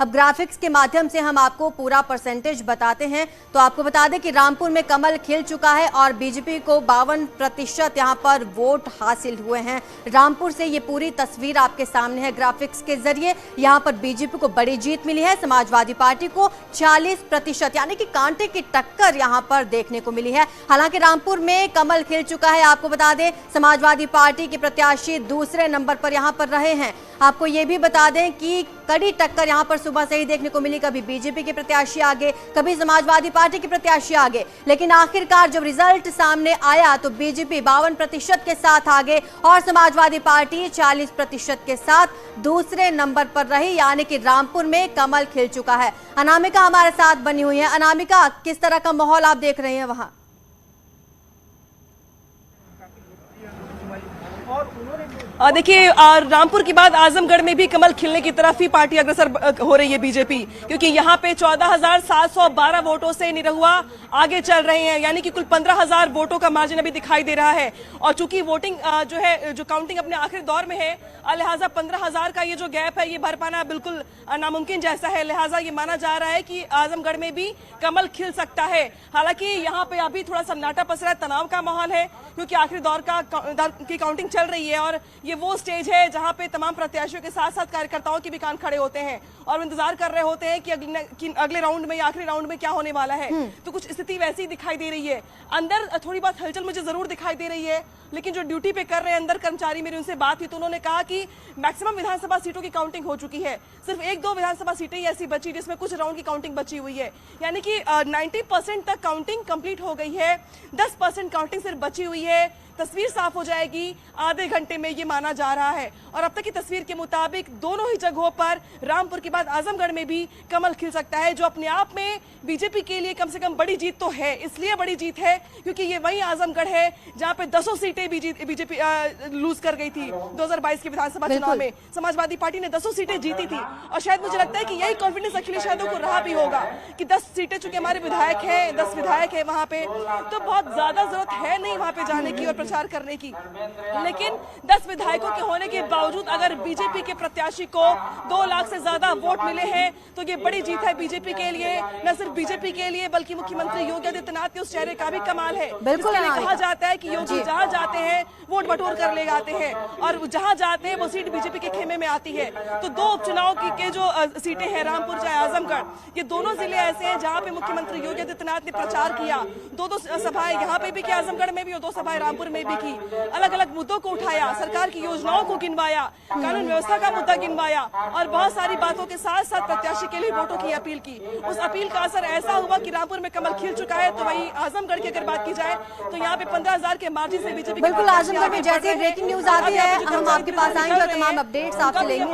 अब ग्राफिक्स के माध्यम से हम आपको पूरा परसेंटेज बताते हैं। तो आपको बता दें कि रामपुर में कमल खिल चुका है और बीजेपी को 52% यहां पर वोट हासिल हुए हैं। रामपुर से ये पूरी तस्वीर आपके सामने है ग्राफिक्स के जरिए। यहां पर बीजेपी को बड़ी जीत मिली है, समाजवादी पार्टी को 40% यानी कि कांटे की टक्कर यहां पर देखने को मिली है। हालांकि रामपुर में कमल खिल चुका है। आपको बता दें समाजवादी पार्टी के प्रत्याशी दूसरे नंबर पर यहां पर रहे हैं। आपको ये भी बता दें कि कड़ी टक्कर यहां पर सुबह से ही देखने को मिली, कभी बीजेपी के प्रत्याशी आगे, कभी समाजवादी पार्टी के प्रत्याशी आगे, लेकिन आखिरकार जब रिजल्ट सामने आया तो बीजेपी 52% के साथ आगे और समाजवादी पार्टी 40% के साथ दूसरे नंबर पर रही, यानी कि रामपुर में कमल खिल चुका है। अनामिका हमारे साथ बनी हुई है। अनामिका, किस तरह का माहौल आप देख रहे हैं वहां? देखिए, रामपुर के बाद आजमगढ़ में भी कमल खिलने की तरफ ही पार्टी अग्रसर हो रही है बीजेपी, क्योंकि यहाँ पे 14,712 वोटों से निरहुआ आगे चल रहे हैं, यानी कि कुल 15,000 वोटों का मार्जिन अभी दिखाई दे रहा है। और चूंकि वोटिंग जो काउंटिंग अपने आखिरी दौर में है, लिहाजा 15,000 का ये जो गैप है ये भर पाना बिल्कुल नामुमकिन जैसा है। लिहाजा ये माना जा रहा है कि आजमगढ़ में भी कमल खिल सकता है। हालांकि यहाँ पे अभी थोड़ा सन्नाटा पसरा है, तनाव का माहौल है, क्योंकि आखिरी दौर की काउंटिंग चल रही है और ये वो स्टेज है जहां पे तमाम प्रत्याशियों के साथ साथ कार्यकर्ताओं के भी कान खड़े होते हैं और इंतजार कर रहे होते हैं कि अगले राउंड में या आखिरी राउंड में क्या होने वाला है। तो कुछ स्थिति वैसी दिखाई दे रही है। अंदर थोड़ी बहुत हलचल मुझे जरूर दिखाई दे रही है, लेकिन जो ड्यूटी पे कर रहे हैं अंदर कर्मचारी, मेरी उनसे बात हुई तो उन्होंने कहा कि मैक्सिमम विधानसभा सीटों की काउंटिंग हो चुकी है। सिर्फ 1-2 विधानसभा सीटें ऐसी बची जिसमें कुछ राउंड की काउंटिंग बची हुई है, यानी कि 90% तक काउंटिंग कंप्लीट हो गई है। 10% काउंटिंग सिर्फ बची हुई है। तस्वीर साफ हो जाएगी आधे घंटे में, ये माना जा रहा है। और अब तक की तस्वीर के मुताबिक दोनों ही जगहों पर रामपुर के बाद आजमगढ़ में भी कमल खिल सकता है, जो अपने आप में बीजेपी के लिए कम से कम बड़ी जीत तो है। इसलिए बड़ी जीत है क्योंकि ये वही आजमगढ़ है जहां पे 10 सीटें बीजेपी लूज कर गई थी 2022 के विधानसभा चुनाव में। समाजवादी पार्टी ने 10 सीटें जीती थी और शायद मुझे लगता है कि यही कॉन्फिडेंस अखिलेश यादव को रहा भी होगा कि 10 सीटें चूंकि हमारे विधायक है, 10 विधायक है वहां पे, तो बहुत ज्यादा जरूरत है नहीं वहां पे जाने की और प्रचार करने की। लेकिन 10 विधायकों के होने के बावजूद अगर बीजेपी के प्रत्याशी को 2 लाख से ज्यादा वोट मिले हैं तो ये बड़ी जीत है बीजेपी के लिए। न सिर्फ बीजेपी के लिए बल्कि मुख्यमंत्री योगी आदित्यनाथ के उस चेहरे का भी कमाल है। बिल्कुल कहा जाता है कि योगी जहां जाते हैं वोट बटोर कर ले आते हैं और जहां जाते हैं वो सीट बीजेपी के खेमे में आती है। तो 2 उपचुनाव के जो सीटें हैं, रामपुर चाहे आजमगढ़, ये दोनों जिले ऐसे हैं जहां पे मुख्यमंत्री योगी आदित्यनाथ ने प्रचार किया। 2 सभाएं यहाँ पे भी की, आजमगढ़ में भी, और 2 सभाएं रामपुर में भी की। अलग अलग मुद्दों को उठाया, सरकार की योजनाओं को गिनवाया, कानून व्यवस्था का मुद्दा गिनवाया और बहुत सारी बातों के साथ साथ प्रत्याशी के लिए वोटों की अपील की। उस अपील का असर ऐसा हुआ कि रामपुर में कमल खिल चुका है। तो वहीं आजमगढ़ की अगर बात की जाए तो यहाँ पे 15,000 के मार्जिन से बीजेपी बिल्कुल आजमगढ़ में जैसे ब्रेकिंग न्यूज आती है हम आपके पास आएंगे और तमाम अपडेट्स आपसे लेंगे।